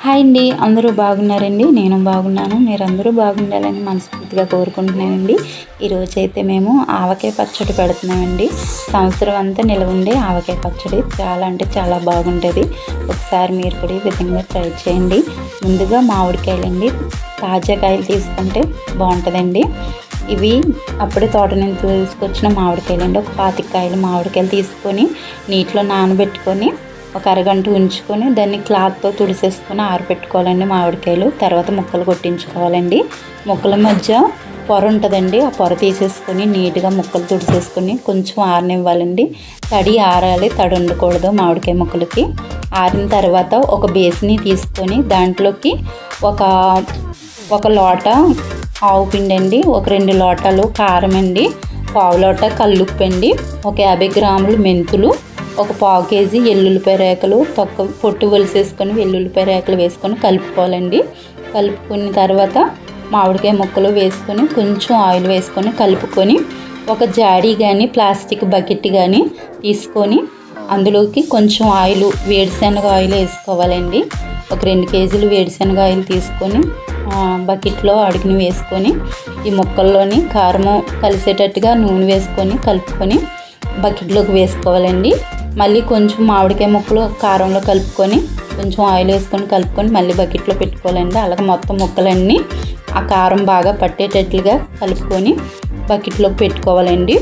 Hi అండి, అందరూ బాగున్నారండి. నేను బాగున్నాను. మీరందరూ బాగుండాలని మనస్ఫూర్తిగా కోరుకుంటున్నానండి. ఈరోజైతే మేము ఆవకాయ పచ్చడి పెడుతున్నామండి. సంవత్సరం అంతా నిల్వ ఉండే ఆవకాయ పచ్చడి చాలా అంటే చాలా బాగుంటుంది. ఒకసారి మీరు కూడా ఈ విధంగా ట్రై చేయండి. ముందుగా మామిడికాయలండి, తాజా కాయలు తీసుకుంటే బాగుంటుందండి. ఇవి అప్పుడే తోట నుంచి తీసుకొచ్చిన మామిడికాయలండి. ఒక 25 కాయలు మామిడికాయలు తీసుకొని నీటిలో నానబెట్టుకొని ఒక అరగంట ఉంచుకొని దాన్ని క్లాత్తో తుడిసేసుకొని ఆరబెట్టుకోవాలండి మామిడికాయలు. తర్వాత ముక్కలు కొట్టించుకోవాలండి. ముక్కల మధ్య పొర ఉంటుందండి, ఆ పొర తీసేసుకొని నీట్గా ముక్కలు తుడిసేసుకొని కొంచెం ఆరనివ్వాలండి. తడి ఆరాలి, తడి ఉండకూడదు మామిడికాయ ముక్కలకి. ఆరిన తర్వాత ఒక బేసిని తీసుకొని దాంట్లోకి ఒక లోట ఆవు పిండి అండి, ఒక 2 లోటాలు కారం అండి, పావు లోట కల్లుప్పు అండి, ఒక 50 గ్రాములు మెంతులు, ఒక 1/4 కేజీ ఎల్లుల్లిపాయ రేకలు పొట్టు ఒలిసేసుకొని వెల్లుల్లిపాయ రేకలు వేసుకొని కలుపుకోవాలండి. కలుపుకున్న తర్వాత మామిడికాయ ముక్కలు వేసుకొని కొంచెం ఆయిల్ వేసుకొని కలుపుకొని ఒక జాడీ కానీ ప్లాస్టిక్ బకెట్ కానీ తీసుకొని అందులోకి కొంచెం ఆయిల్, వేరుశనగ ఆయిల్ వేసుకోవాలండి. ఒక 2 కేజీలు వేరుశనగ ఆయిల్ తీసుకొని బకెట్లో అడుగుని వేసుకొని ఈ ముక్కల్లోని కారము కలిసేటట్టుగా నూనె వేసుకొని కలుపుకొని బకెట్లోకి వేసుకోవాలండి. మళ్ళీ కొంచెం మామిడికాయ ముక్కలు కారంలో కలుపుకొని కొంచెం ఆయిల్ వేసుకొని కలుపుకొని మళ్ళీ బకెట్లో పెట్టుకోవాలండి. అలాగే మొత్తం ముక్కలన్నీ ఆ కారం బాగా పట్టేటట్లుగా కలుపుకొని బకెట్లోకి పెట్టుకోవాలండి.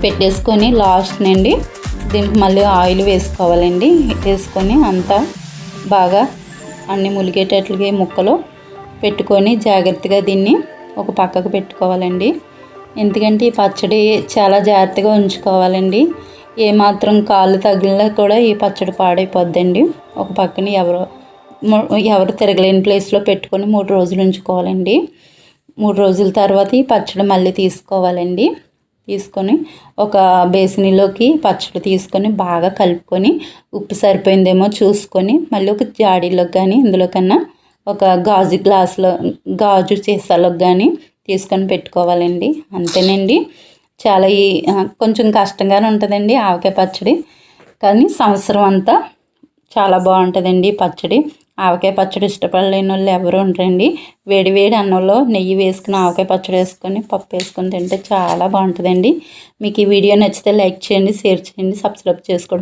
పెట్టేసుకొని లాస్ట్ నుండి దీనికి మళ్ళీ ఆయిల్ వేసుకోవాలండి. వేసుకొని అంతా బాగా అన్నీ ములిగేటట్లుగా ముక్కలు పెట్టుకొని జాగ్రత్తగా దీన్ని ఒక పక్కకు పెట్టుకోవాలండి. ఎందుకంటే ఈ పచ్చడి చాలా జాగ్రత్తగా ఉంచుకోవాలండి. ఏమాత్రం కాళ్ళు తగిలినా కూడా ఈ పచ్చడి పాడైపోద్దండి. ఒక పక్కన ఎవరు తిరగలేని ప్లేస్లో పెట్టుకొని 3 రోజులు ఉంచుకోవాలండి. 3 రోజుల తర్వాత ఈ పచ్చడి మళ్ళీ తీసుకోవాలండి. తీసుకొని ఒక బేసిన్లోకి పచ్చడి తీసుకొని బాగా కలుపుకొని ఉప్పు సరిపోయిందేమో చూసుకొని మళ్ళీ ఒక జాడీలోకి కానీ ఇందులో కన్నా ఒక గాజు సీసాలోకి కానీ తీసుకొని పెట్టుకోవాలండి. అంతేనండి. చాలా కొంచెం కష్టంగానే ఉంటుందండి ఆవకాయ పచ్చడి, కానీ సంవత్సరం అంతా చాలా బాగుంటుందండి పచ్చడి. ఆవకాయ పచ్చడి ఇష్టపడలేని వాళ్ళు ఎవరు ఉండరండి. వేడి వేడి అన్నంలో నెయ్యి వేసుకుని ఆవకాయ పచ్చడి వేసుకొని పప్పు వేసుకొని తింటే చాలా బాగుంటుందండి. మీకు ఈ వీడియో నచ్చితే లైక్ చేయండి, షేర్ చేయండి, సబ్స్క్రైబ్ చేసుకోండి.